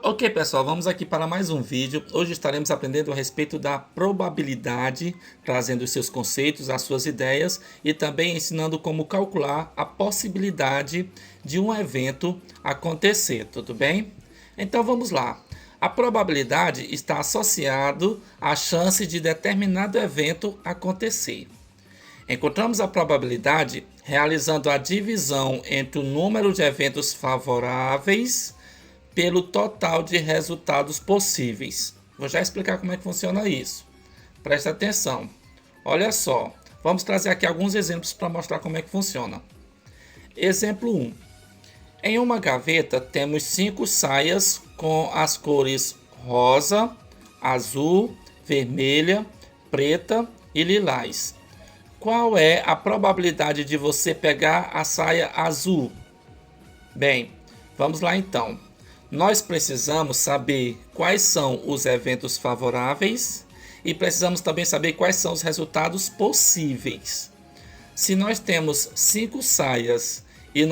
Ok, pessoal, vamos aqui para mais um vídeo. Hoje estaremos aprendendo a respeito da probabilidade, trazendo os seus conceitos, as suas ideias e também ensinando como calcular a possibilidade de um evento acontecer, tudo bem? Então vamos lá. A probabilidade está associada à chance de determinado evento acontecer. Encontramos a probabilidade realizando a divisão entre o número de eventos favoráveis pelo total de resultados possíveis. Vou já explicar como é que funciona isso. Presta atenção. Olha só, vamos trazer aqui alguns exemplos para mostrar como é que funciona. Exemplo 1. Em uma gaveta temos 5 saias com as cores rosa, azul, vermelha, preta e lilás. Qual é a probabilidade de você pegar a saia azul? Bem, vamos lá então. Nós precisamos saber quais são os eventos favoráveis e precisamos também saber quais são os resultados possíveis. Se nós temos 5 saias e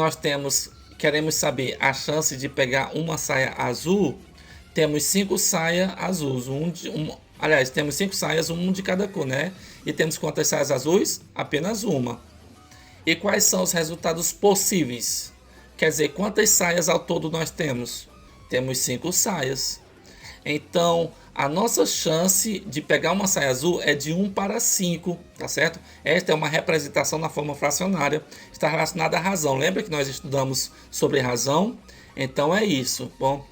queremos saber a chance de pegar uma saia azul, temos 5 saias azuis, temos 5 saias, um de cada cor, né? E temos quantas saias azuis? Apenas uma. E quais são os resultados possíveis? Quer dizer, quantas saias ao todo nós temos? Temos 5 saias. Então, a nossa chance de pegar uma saia azul é de 1 para 5, tá certo? Esta é uma representação na forma fracionária, está relacionada à razão. Lembra que nós estudamos sobre razão? Então é isso. Bom,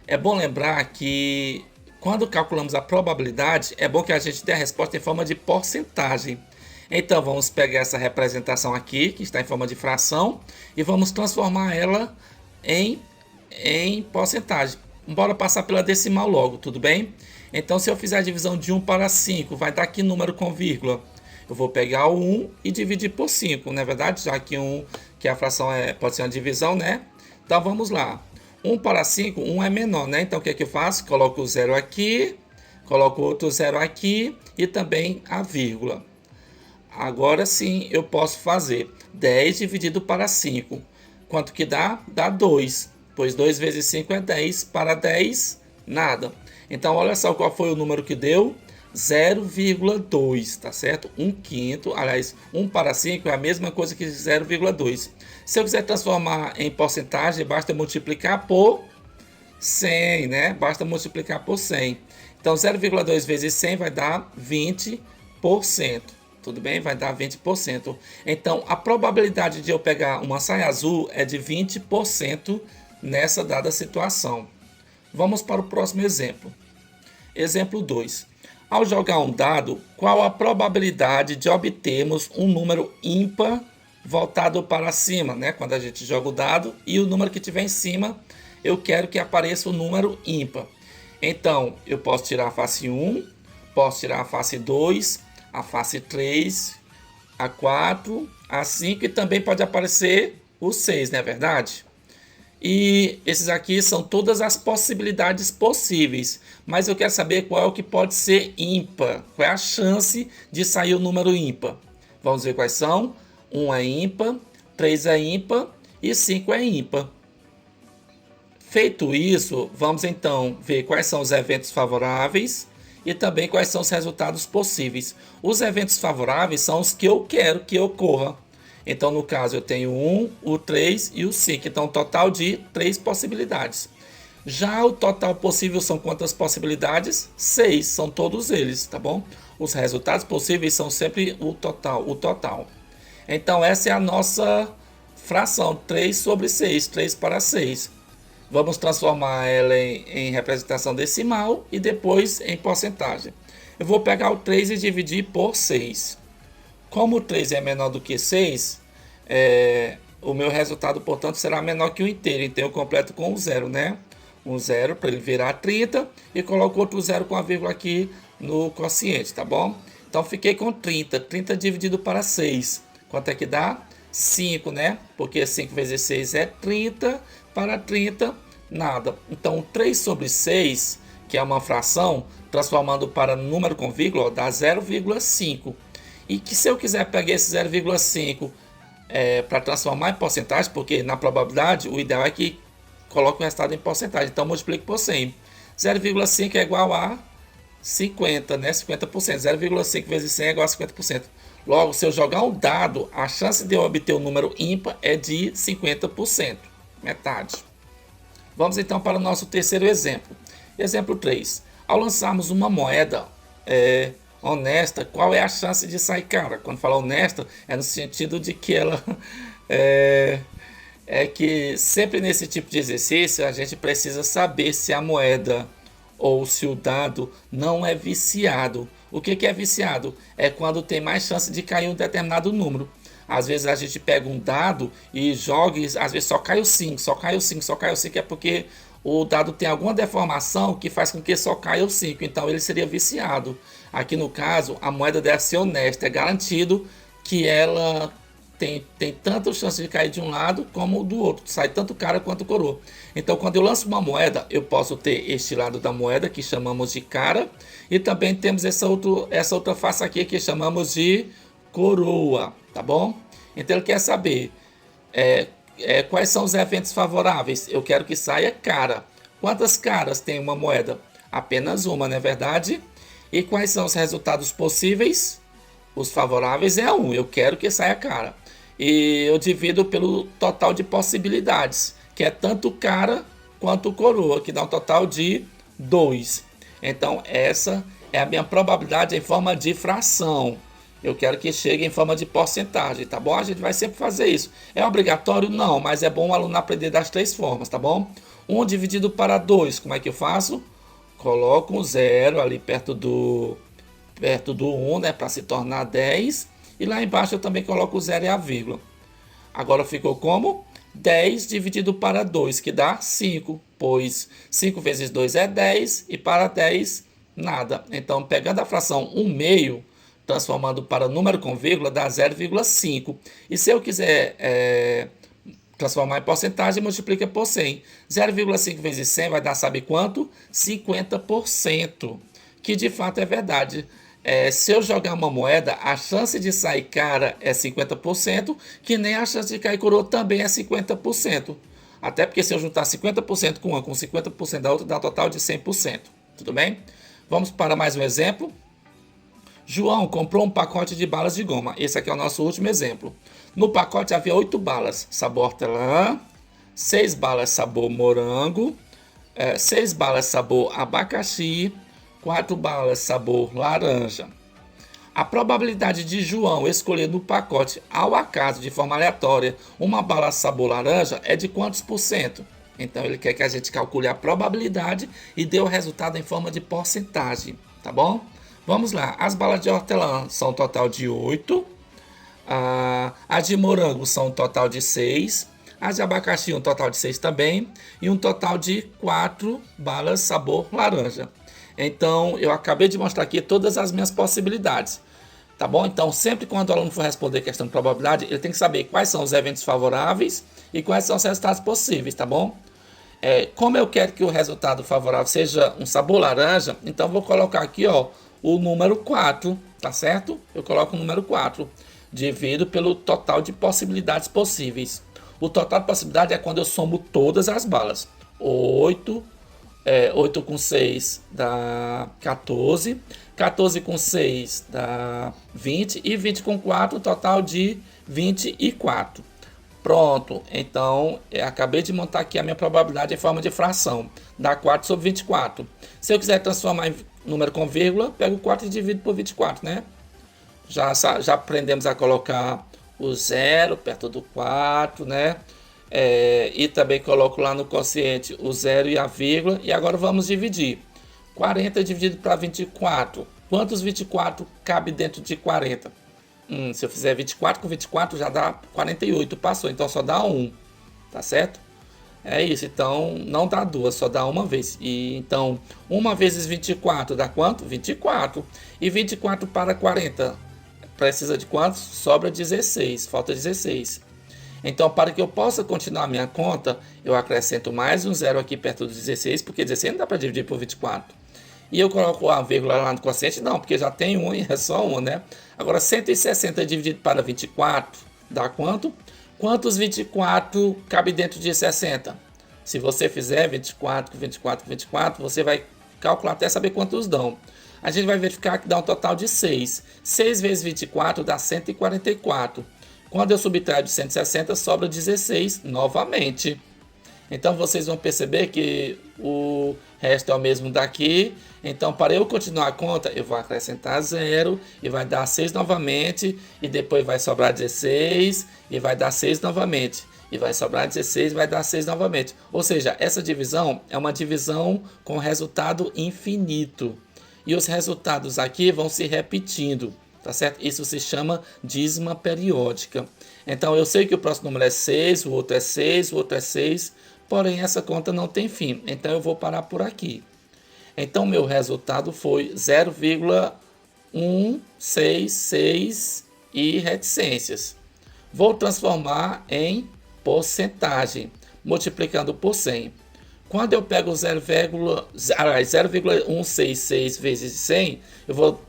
é bom lembrar que quando calculamos a probabilidade, é bom que a gente dê a resposta em forma de porcentagem. Então vamos pegar essa representação aqui, que está em forma de fração, e vamos transformar ela em porcentagem. Bora passar pela decimal logo, tudo bem? Então se eu fizer a divisão de 1 para 5, vai dar que número com vírgula? Eu vou pegar o 1 e dividir por 5, não é verdade? Já que a fração pode ser uma divisão, né? Então vamos lá. 1 para 5, 1 é menor, né? Então o que é que eu faço? Coloco o 0 aqui, coloco outro 0 aqui e também a vírgula. Agora sim eu posso fazer 10 dividido para 5. Quanto que dá? Dá 2. Pois 2 vezes 5 é 10, para 10, nada. Então, olha só qual foi o número que deu, 0,2, tá certo? 1/5, aliás, 1 para 5 é a mesma coisa que 0,2. Se eu quiser transformar em porcentagem, basta multiplicar por 100, né? Basta multiplicar por 100. Então, 0,2 vezes 100 vai dar 20%. Tudo bem? Vai dar 20%. Então, a probabilidade de eu pegar uma saia azul é de 20% nessa dada situação. Vamos para o próximo exemplo. Exemplo 2. Ao jogar um dado, qual a probabilidade de obtermos um número ímpar voltado para cima, né? Quando a gente joga o dado e o número que tiver em cima, eu quero que apareça o número ímpar. Então, eu posso tirar a face 1, posso tirar a face 2, a face 3, a 4, a 5 e também pode aparecer o 6, não é verdade? E esses aqui são todas as possibilidades possíveis, mas eu quero saber qual é o que pode ser ímpar, qual é a chance de sair o número ímpar. Vamos ver quais são. 1 é ímpar, 3 é ímpar e 5 é ímpar. Feito isso, vamos então ver quais são os eventos favoráveis e também quais são os resultados possíveis. Os eventos favoráveis são os que eu quero que ocorra. Então, no caso, eu tenho 1, o 3 e o 5. Então, um total de 3 possibilidades. Já o total possível são quantas possibilidades? 6, são todos eles, tá bom? Os resultados possíveis são sempre o total. Então, essa é a nossa fração, 3 sobre 6, 3 para 6. Vamos transformar ela em representação decimal e depois em porcentagem. Eu vou pegar o 3 e dividir por 6. Como o 3 é menor do que 6, o meu resultado, portanto, será menor que o inteiro. Então, eu completo com o 0, né? Um 0 para ele virar 30 e coloco outro 0 com a vírgula aqui no quociente, tá bom? Então, fiquei com 30. 30 dividido para 6. Quanto é que dá? 5, né? Porque 5 vezes 6 é 30. Para 30, nada. Então, 3 sobre 6, que é uma fração, transformando para número com vírgula, dá 0,5. E que se eu quiser pegar esse 0,5 para transformar em porcentagem, porque na probabilidade o ideal é que coloco o resultado em porcentagem. Então, multiplico por 100. 0,5 é igual a 50, né? 50%. 0,5 vezes 100 é igual a 50%. Logo, se eu jogar um dado, a chance de eu obter um número ímpar é de 50%. Metade. Vamos então para o nosso terceiro exemplo. Exemplo 3. Ao lançarmos uma moeda honesta, qual é a chance de sair cara? Quando fala honesta, é no sentido de que ela é que sempre nesse tipo de exercício a gente precisa saber se a moeda ou se o dado não é viciado. O que é viciado? É quando tem mais chance de cair um determinado número. Às vezes a gente pega um dado e joga e às vezes só cai o 5, só cai o 5, só cai o 5, é porque o dado tem alguma deformação que faz com que só caia o 5, então ele seria viciado. Aqui no caso, a moeda deve ser honesta, é garantido que ela tem tanta chance de cair de um lado como do outro, sai tanto cara quanto coroa. Então, quando eu lanço uma moeda, eu posso ter este lado da moeda que chamamos de cara, e também temos essa outra face aqui que chamamos de coroa, tá bom? Então ele quer saber quais são os eventos favoráveis. Eu quero que saia cara. Quantas caras tem uma moeda? Apenas uma, não é verdade? E quais são os resultados possíveis? Os favoráveis é 1, eu quero que saia cara. E eu divido pelo total de possibilidades, que é tanto cara quanto coroa, que dá um total de 2. Então essa é a minha probabilidade em forma de fração. Eu quero que chegue em forma de porcentagem, tá bom? A gente vai sempre fazer isso. É obrigatório? Não, mas é bom o aluno aprender das 3 formas, tá bom? 1 dividido para 2, como é que eu faço? Coloco um 0 ali perto do 1, né, para se tornar 10. E lá embaixo eu também coloco o 0 e a vírgula. Agora ficou como? 10 dividido para 2, que dá 5, pois 5 vezes 2 é 10 e para 10 nada. Então, pegando a fração 1 meio, transformando para número com vírgula, dá 0,5. E se eu quiser transformar em porcentagem, multiplica por 100. 0,5 vezes 100 vai dar, sabe quanto? 50%. Que de fato é verdade. Se eu jogar uma moeda, a chance de sair cara é 50%, que nem a chance de cair coroa também é 50%. Até porque se eu juntar 50% com uma com 50% da outra, dá um total de 100%. Tudo bem? Vamos para mais um exemplo. João comprou um pacote de balas de goma. Esse aqui é o nosso último exemplo. No pacote havia 8 balas sabor hortelã, 6 balas sabor morango, 6 balas sabor abacaxi, 4 balas sabor laranja. A probabilidade de João escolher no pacote, ao acaso, de forma aleatória, uma bala sabor laranja é de quantos por cento? Então ele quer que a gente calcule a probabilidade e dê o resultado em forma de porcentagem, tá bom? Vamos lá, as balas de hortelã são um total de 8, as de morango são um total de 6, as de abacaxi um total de 6 também, e um total de 4 balas sabor laranja. Então, eu acabei de mostrar aqui todas as minhas possibilidades, tá bom? Então, sempre quando o aluno for responder questão de probabilidade, ele tem que saber quais são os eventos favoráveis e quais são os resultados possíveis, tá bom? Como eu quero que o resultado favorável seja um sabor laranja, então vou colocar aqui, ó, o número 4, tá certo? Eu coloco o número 4, divido pelo total de possibilidades possíveis. O total de possibilidade é quando eu somo todas as balas. 8 com 6 dá 14, 14 com 6 dá 20 e 20 com 4, um total de 24. Pronto, então acabei de montar aqui a minha probabilidade em forma de fração, dá 4 sobre 24. Se eu quiser transformar em número com vírgula, pego 4 e divido por 24, né? Já aprendemos a colocar o 0 perto do 4, né? E também coloco lá no quociente o 0 e a vírgula. E agora vamos dividir. 40 dividido para 24. Quantos 24 cabe dentro de 40? Se eu fizer 24 com 24 já dá 48. Passou, então só dá 1. Tá certo? É isso, então não dá 2, só dá uma vez. E então 1 vezes 24 dá quanto? 24. E 24 para 40 precisa de quantos? Sobra 16, falta 16. Então, para que eu possa continuar a minha conta, eu acrescento mais um 0 aqui perto do 16, porque 16 não dá para dividir por 24. E eu coloco a vírgula lá no quociente? Não, porque já tem 1 e é só 1, né? Agora, 160 dividido para 24 dá quanto? Quantos 24 cabe dentro de 60? Se você fizer 24, 24, 24, você vai calcular até saber quantos dão. A gente vai verificar que dá um total de 6. 6 vezes 24 dá 144. Quando eu subtraio de 160, sobra 16 novamente. Então vocês vão perceber que o resto é o mesmo daqui. Então, para eu continuar a conta, eu vou acrescentar 0 e vai dar 6 novamente. E depois vai sobrar 16 e vai dar 6 novamente. E vai sobrar 16 e vai dar 6 novamente. Ou seja, essa divisão é uma divisão com resultado infinito. E os resultados aqui vão se repetindo. Tá certo? Isso se chama dízima periódica. Então, eu sei que o próximo número é 6, o outro é 6, o outro é 6. Porém, essa conta não tem fim. Então, eu vou parar por aqui. Então, meu resultado foi 0,166 e reticências. Vou transformar em porcentagem, multiplicando por 100. Quando eu pego 0,166 vezes 100, eu vou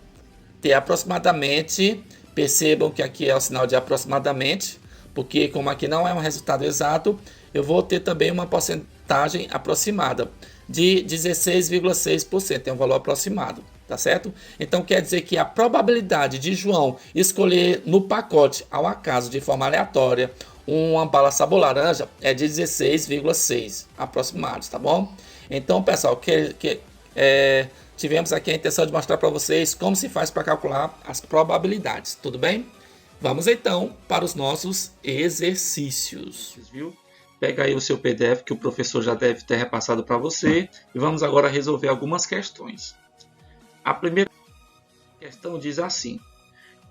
ter aproximadamente, percebam que aqui é o sinal de aproximadamente, porque como aqui não é um resultado exato, eu vou ter também uma porcentagem aproximada de 16,6%, é um valor aproximado, tá certo? Então quer dizer que a probabilidade de João escolher no pacote, ao acaso, de forma aleatória, uma bala sabor laranja é de 16,6 aproximados, tá bom? Então, pessoal, tivemos aqui a intenção de mostrar para vocês como se faz para calcular as probabilidades, tudo bem? Vamos então para os nossos exercícios, viu? Pega aí o seu PDF que o professor já deve ter repassado para você e vamos agora resolver algumas questões. A primeira questão diz assim: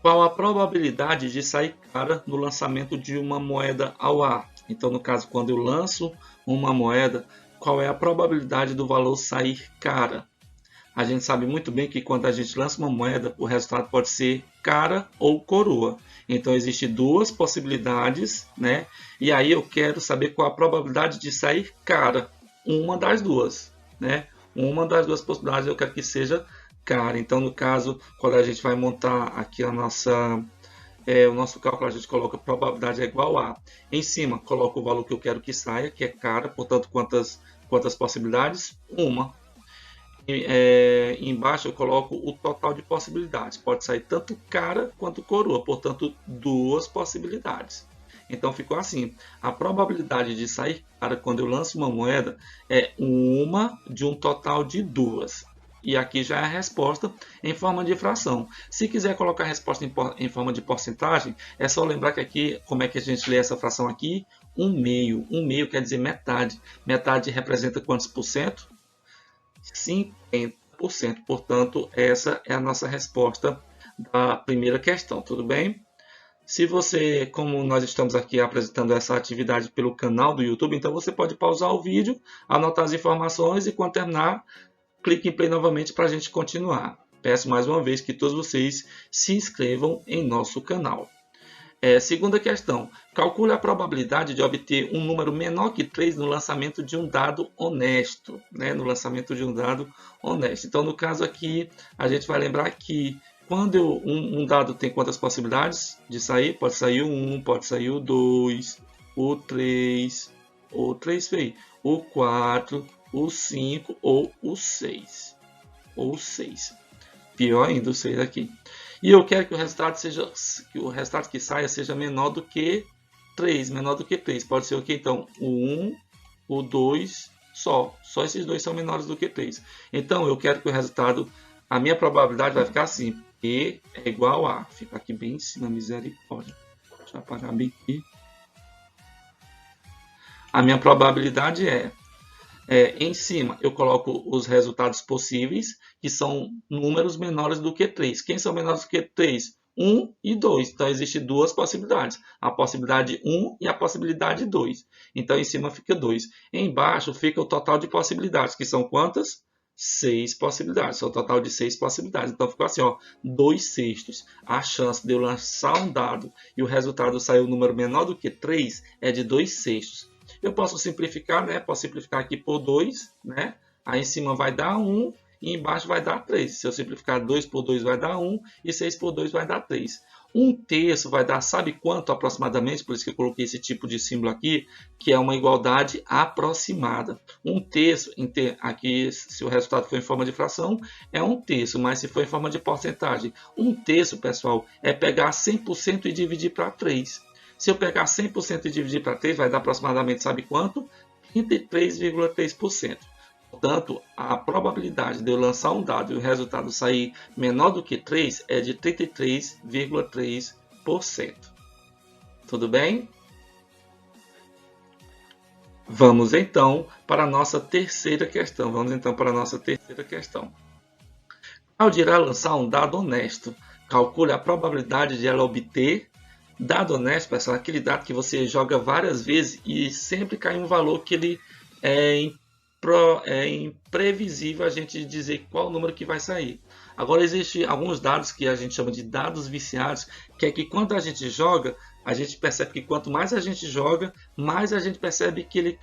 qual a probabilidade de sair cara no lançamento de uma moeda ao ar? Então, no caso, quando eu lanço uma moeda, qual é a probabilidade do valor sair cara? A gente sabe muito bem que quando a gente lança uma moeda, o resultado pode ser cara ou coroa. Então, existem duas possibilidades, né? E aí eu quero saber qual a probabilidade de sair cara. Uma das duas, né? Uma das duas possibilidades eu quero que seja cara. Então, no caso, quando a gente vai montar aqui o nosso cálculo, a gente coloca a probabilidade é igual a. Em cima, coloco o valor que eu quero que saia, que é cara. Portanto, quantas possibilidades? Uma. Embaixo eu coloco o total de possibilidades. Pode sair tanto cara quanto coroa, portanto, duas possibilidades. Então ficou assim: a probabilidade de sair cara quando eu lanço uma moeda é uma de um total de duas. E aqui já é a resposta em forma de fração. Se quiser colocar a resposta em forma de porcentagem, é só lembrar que aqui, como é que a gente lê essa fração aqui? 1/2. 1/2 quer dizer metade. Metade representa quantos por cento? 50%. Portanto, essa é a nossa resposta da primeira questão, tudo bem? Se você, como nós estamos aqui apresentando essa atividade pelo canal do YouTube, então você pode pausar o vídeo, anotar as informações e quando terminar, clique em play novamente para a gente continuar. Peço mais uma vez que todos vocês se inscrevam em nosso canal. Segunda questão. Calcule a probabilidade de obter um número menor que 3 no lançamento de um dado honesto. Né? No lançamento de um dado honesto. Então, no caso aqui, a gente vai lembrar que quando um dado tem quantas possibilidades de sair? Pode sair o 1, pode sair o 2, o 3, o 4, o 5 ou o 6. Pior ainda o 6 aqui. E eu quero que o resultado que saia seja menor do que 3. Pode ser o que? Então, o 1, o 2, só esses dois são menores do que 3. Então, eu quero que o resultado, a minha probabilidade vai ficar assim. E é igual a, fica aqui bem em cima, misericórdia. Deixa eu apagar bem aqui. A minha probabilidade em cima eu coloco os resultados possíveis, que são números menores do que 3. Quem são menores do que 3? 1 e 2. Então, existem duas possibilidades. A possibilidade 1 e a possibilidade 2. Então, em cima fica 2. Embaixo fica o total de possibilidades, que são quantas? 6 possibilidades. É o total de 6 possibilidades. Então, ficou assim, 2/6. A chance de eu lançar um dado e o resultado sair um número menor do que 3 é de 2/6. Eu posso simplificar, né? Posso simplificar aqui por 2, né? Aí em cima vai dar 1 e embaixo vai dar 3. Se eu simplificar 2 por 2 vai dar 1 e 6 por 2 vai dar 3. 1/3 vai dar, sabe quanto aproximadamente? Por isso que eu coloquei esse tipo de símbolo aqui, que é uma igualdade aproximada. 1/3, aqui se o resultado for em forma de fração, é 1/3, mas se for em forma de porcentagem, 1/3, pessoal, é pegar 100% e dividir para 3. Se eu pegar 100% e dividir para 3, vai dar aproximadamente, sabe quanto? 33,3%. Portanto, a probabilidade de eu lançar um dado e o resultado sair menor do que 3 é de 33,3%. Tudo bem? Vamos então para a nossa terceira questão. Cláudia irá lançar um dado honesto. Calcule a probabilidade de ela obter. Dado honesto, pessoal, aquele dado que você joga várias vezes e sempre cai um valor que ele é imprevisível a gente dizer qual o número que vai sair. Agora, existem alguns dados que a gente chama de dados viciados, que é que quando a gente joga, a gente percebe que quanto mais a gente joga, mais a gente percebe que ele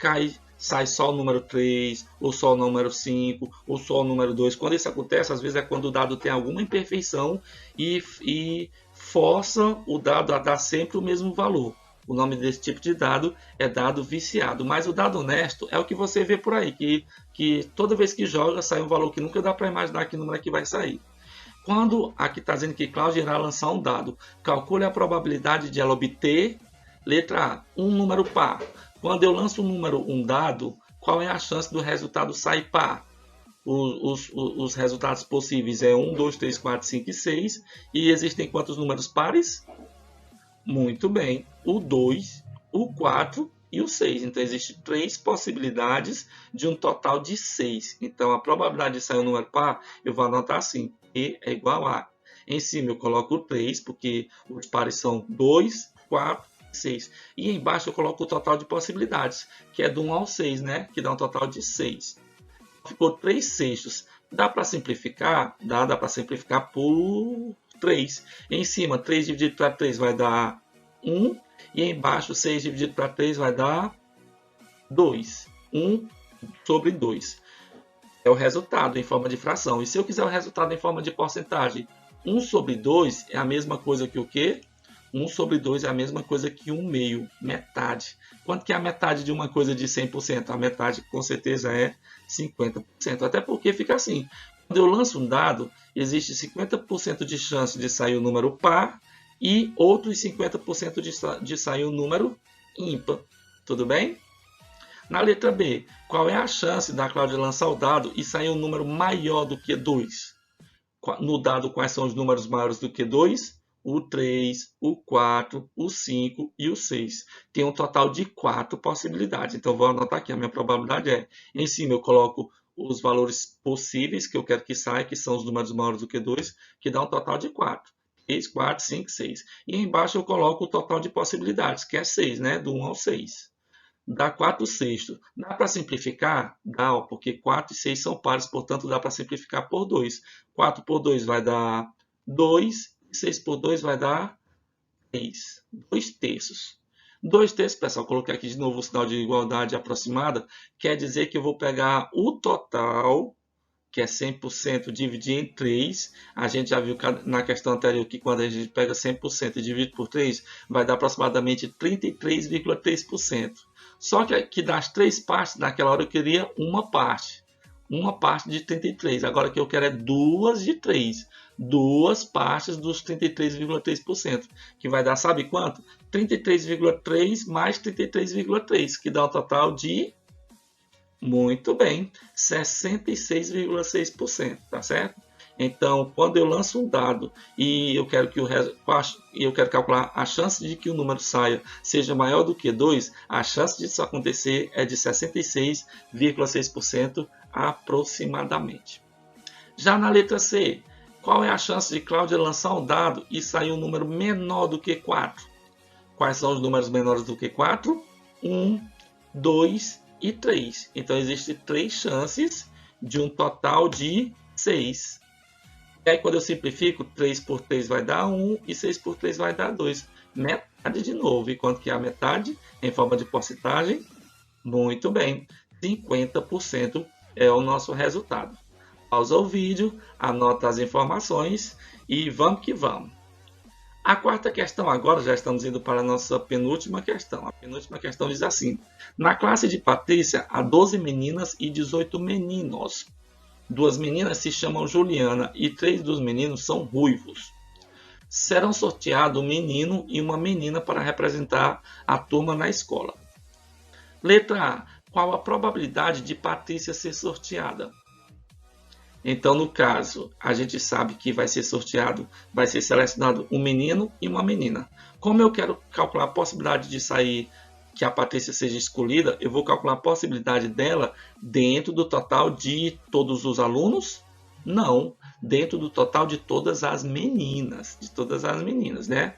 sai só o número 3, ou só o número 5, ou só o número 2. Quando isso acontece, às vezes é quando o dado tem alguma imperfeição e força o dado a dar sempre o mesmo valor. O nome desse tipo de dado é dado viciado. Mas o dado honesto é o que você vê por aí, que toda vez que joga sai um valor que nunca dá para imaginar que número é que vai sair. Quando aqui está dizendo que Cláudia irá lançar um dado, calcule a probabilidade de ela obter, letra A, um número par. Quando eu lanço um dado, qual é a chance do resultado sair par? Os resultados possíveis é 1, 2, 3, 4, 5 e 6. E existem quantos números pares? Muito bem, o 2, o 4 e o 6. Então, existem 3 possibilidades de um total de 6. Então, a probabilidade de sair um número par, eu vou anotar assim, E é igual a. Em cima eu coloco o 3, porque os pares são 2, 4 e 6. E embaixo eu coloco o total de possibilidades, que é do 1 ao 6, né? Que dá um total de 6. Ficou 3 sextos. Dá para simplificar? Dá para simplificar por 3. Em cima, 3 dividido para 3 vai dar 1. E embaixo, 6 dividido para 3 vai dar 2. 1 sobre 2. É o resultado em forma de fração. E se eu quiser o resultado em forma de porcentagem, 1 sobre 2 é a mesma coisa que o quê? 1 sobre 2 é a mesma coisa que 1 meio, metade. Quanto que é a metade de uma coisa de 100%? A metade com certeza é 50%. Até porque fica assim, quando eu lanço um dado, existe 50% de chance de sair o número par e outros 50% de sair o número ímpar. Tudo bem? Na letra B, qual é a chance da Cláudia lançar o dado e sair um número maior do que 2? No dado, quais são os números maiores do que 2? O 3, o 4, o 5 e o 6. Tem um total de 4 possibilidades. Então, vou anotar aqui. A minha probabilidade é, em cima eu coloco os valores possíveis que eu quero que saia, que são os números maiores do que 2, que dá um total de 4. 3, 4, 5, 6. E embaixo eu coloco o total de possibilidades, que é 6, né? Do 1 ao 6. Dá 4 sextos. Dá para simplificar? Dá, porque 4 e 6 são pares, portanto dá para simplificar por 2. 4 por 2 vai dar 2. 6 por 2 vai dar 3. 2 terços. 2 terços, pessoal, coloquei aqui de novo o sinal de igualdade aproximada, quer dizer que eu vou pegar o total, que é 100%, dividir em 3. A gente já viu na questão anterior que quando a gente pega 100% e divide por 3, vai dar aproximadamente 33,3%. Só que das 3 partes, naquela hora eu queria uma parte. Uma parte de 33. Agora o que eu quero é 2 de 3. 2 partes dos 33,3%. Que vai dar, sabe quanto? 33,3 mais 33,3. Que dá um total de... Muito bem, 66,6%, tá certo? Então, quando eu lanço um dado e eu quero calcular a chance de que o número saia seja maior do que 2, a chance disso acontecer é de 66,6% aproximadamente. Já na letra C, qual é a chance de Cláudia lançar um dado e sair um número menor do que 4? Quais são os números menores do que 4? 1, 2 e 3. Então, existem 3 chances de um total de 6. E aí, quando eu simplifico, 3 por 3 vai dar 1 e 6 por 3 vai dar 2. Metade de novo. E quanto que é a metade? Em forma de porcentagem? Muito bem. 50% é o nosso resultado. Pausa o vídeo, anota as informações e vamos que vamos. A quarta questão agora, já estamos indo para a nossa penúltima questão. A penúltima questão diz assim: na classe de Patrícia há 12 meninas e 18 meninos. 2 meninas se chamam Juliana e 3 dos meninos são ruivos. Serão sorteados um menino e uma menina para representar a turma na escola. Letra A. Qual a probabilidade de Patrícia ser sorteada? Então, no caso, a gente sabe que vai ser sorteado, vai ser selecionado um menino e uma menina. Como eu quero calcular a possibilidade de sair, que a Patrícia seja escolhida, eu vou calcular a possibilidade dela dentro do total de todos os alunos? Não, dentro do total de todas as meninas, né?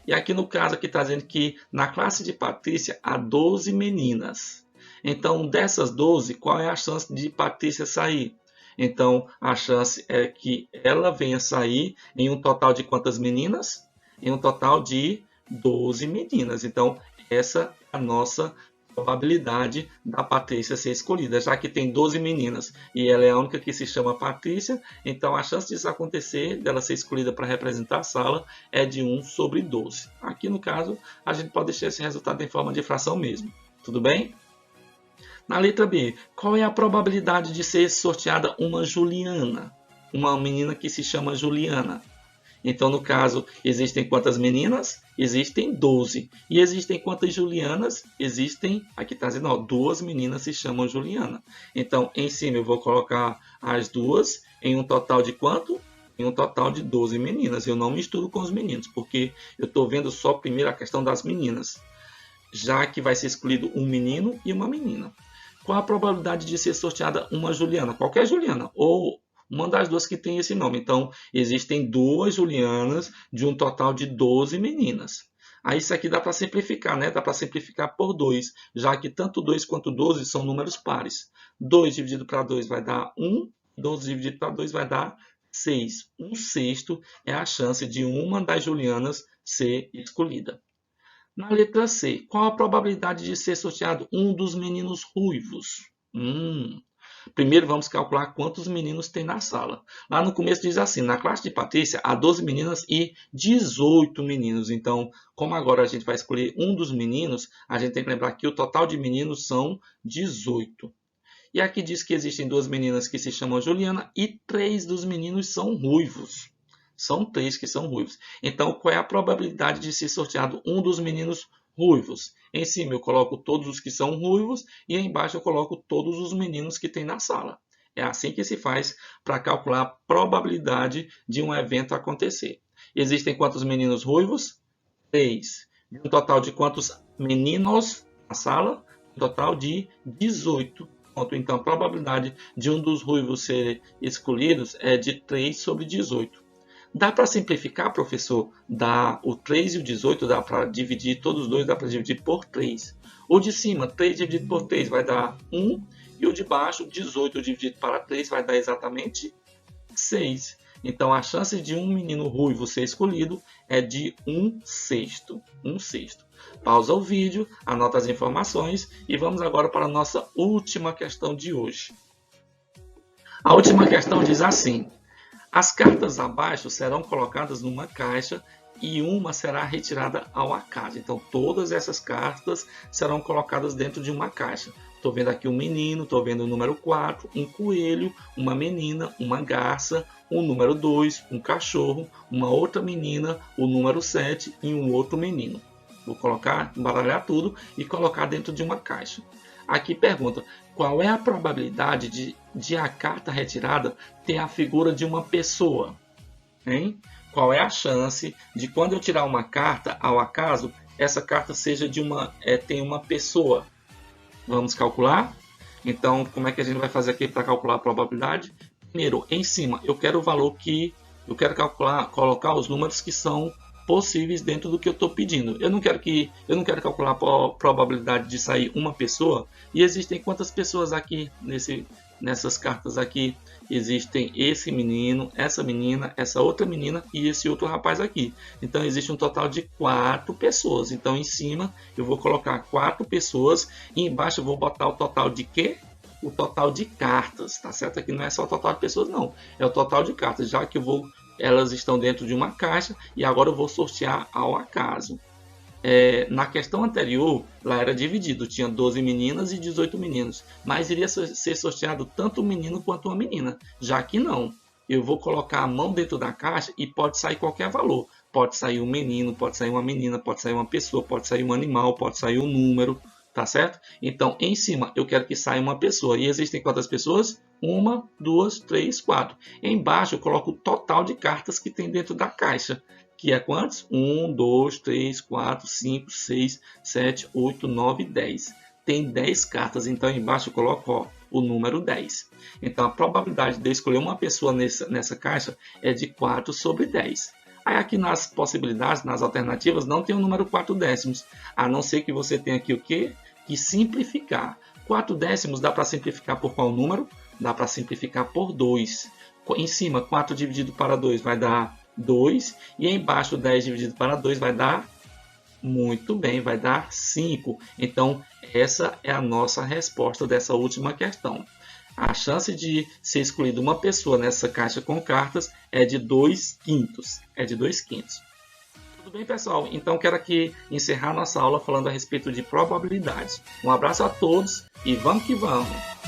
E aqui no caso, aqui está dizendo que na classe de Patrícia há 12 meninas. Então, dessas 12, qual é a chance de Patrícia sair? Então, a chance é que ela venha sair em um total de quantas meninas? Em um total de 12 meninas. Então, essa é a nossa probabilidade da Patrícia ser escolhida. Já que tem 12 meninas e ela é a única que se chama Patrícia, então a chance disso acontecer, dela ser escolhida para representar a sala, é de 1 sobre 12. Aqui, no caso, a gente pode deixar esse resultado em forma de fração mesmo. Tudo bem? Na letra B, qual é a probabilidade de ser sorteada uma Juliana? Uma menina que se chama Juliana. Então, no caso, existem quantas meninas? Existem 12. E existem quantas Julianas? Existem, aqui está dizendo, 2 meninas se chamam Juliana. Então, em cima eu vou colocar as duas em um total de quanto? Em um total de 12 meninas. Eu não misturo com os meninos, porque eu estou vendo só primeiro a questão das meninas. Já que vai ser escolhido um menino e uma menina. Qual a probabilidade de ser sorteada uma Juliana? Qualquer Juliana, ou uma das duas que tem esse nome. Então, existem 2 Julianas de um total de 12 meninas. Aí isso aqui dá para simplificar, né? Dá para simplificar por 2, já que tanto 2 quanto 12 são números pares. 2 dividido para 2 vai dar 1, 12 dividido para 2 vai dar 6. 1/6 é a chance de uma das Julianas ser escolhida. Na letra C, qual a probabilidade de ser sorteado um dos meninos ruivos? Primeiro vamos calcular quantos meninos tem na sala. Lá no começo diz assim, na classe de Patrícia há 12 meninas e 18 meninos. Então, como agora a gente vai escolher um dos meninos, a gente tem que lembrar que o total de meninos são 18. E aqui diz que existem 2 meninas que se chamam Juliana e 3 dos meninos são ruivos. São 3 que são ruivos. Então, qual é a probabilidade de ser sorteado um dos meninos ruivos? Em cima eu coloco todos os que são ruivos e embaixo eu coloco todos os meninos que tem na sala. É assim que se faz para calcular a probabilidade de um evento acontecer. Existem quantos meninos ruivos? 3. Um total de quantos meninos na sala? Um total de 18. Então, a probabilidade de um dos ruivos ser escolhidos é de 3 sobre 18. Dá para simplificar, professor? Dá. O 3 e o 18 dá para dividir, todos os dois dá para dividir por 3. O de cima, 3 dividido por 3 vai dar 1. E o de baixo, 18 dividido para 3 vai dar exatamente 6. Então, a chance de um menino ruivo ser escolhido é de 1/6. 1/6. Pausa o vídeo, anota as informações e vamos agora para a nossa última questão de hoje. A última questão diz assim: as cartas abaixo serão colocadas numa caixa e uma será retirada ao acaso. Então, todas essas cartas serão colocadas dentro de uma caixa. Estou vendo aqui um menino, estou vendo o número 4, um coelho, uma menina, uma garça, o número 2, um cachorro, uma outra menina, o número 7 e um outro menino. Vou colocar, embaralhar tudo e colocar dentro de uma caixa. Aqui pergunta, qual é a probabilidade de a carta retirada ter a figura de uma pessoa? Hein? Qual é a chance de quando eu tirar uma carta ao acaso, essa carta seja tem uma pessoa? Vamos calcular? Então, como é que a gente vai fazer aqui para calcular a probabilidade? Primeiro, em cima, eu quero o valor que eu quero calcular, colocar os números que são possíveis dentro do que eu estou pedindo. Eu não quero calcular a probabilidade de sair uma pessoa. E existem quantas pessoas aqui nessas cartas aqui? Existem esse menino, essa menina, essa outra menina e esse outro rapaz aqui. Então existe um total de 4 pessoas. Então em cima eu vou colocar 4 pessoas e embaixo eu vou botar o total de quê? o total de cartas, tá certo? Aqui não é só o total de pessoas, não. É o total de cartas, já que elas estão dentro de uma caixa e agora eu vou sortear ao acaso. Na questão anterior, lá era dividido, tinha 12 meninas e 18 meninos, mas iria ser sorteado tanto um menino quanto uma menina, já que não. Eu vou colocar a mão dentro da caixa e pode sair qualquer valor. Pode sair um menino, pode sair uma menina, pode sair uma pessoa, pode sair um animal, pode sair um número, tá certo? Então, em cima, eu quero que saia uma pessoa. E existem quantas pessoas? Uma, duas, três, quatro. Embaixo, eu coloco o total de cartas que tem dentro da caixa. Que é quantos? 1, 2, 3, 4, 5, 6, 7, 8, 9, 10. Tem 10 cartas, então embaixo eu coloco o número 10. Então a probabilidade de eu escolher uma pessoa nessa caixa é de 4 sobre 10. Aí aqui nas possibilidades, nas alternativas, não tem o número 4 décimos, a não ser que você tenha aqui o quê? Que simplificar. 4 décimos dá para simplificar por qual número? Dá para simplificar por 2. Em cima, 4 dividido para 2 vai dar 2, e embaixo 10 dividido para 2 vai dar, muito bem, vai dar 5. Então, essa é a nossa resposta dessa última questão. A chance de ser escolhida uma pessoa nessa caixa com cartas é de 2 quintos. É de 2 quintos. Tudo bem, pessoal? Então, quero aqui encerrar nossa aula falando a respeito de probabilidades. Um abraço a todos e vamos que vamos!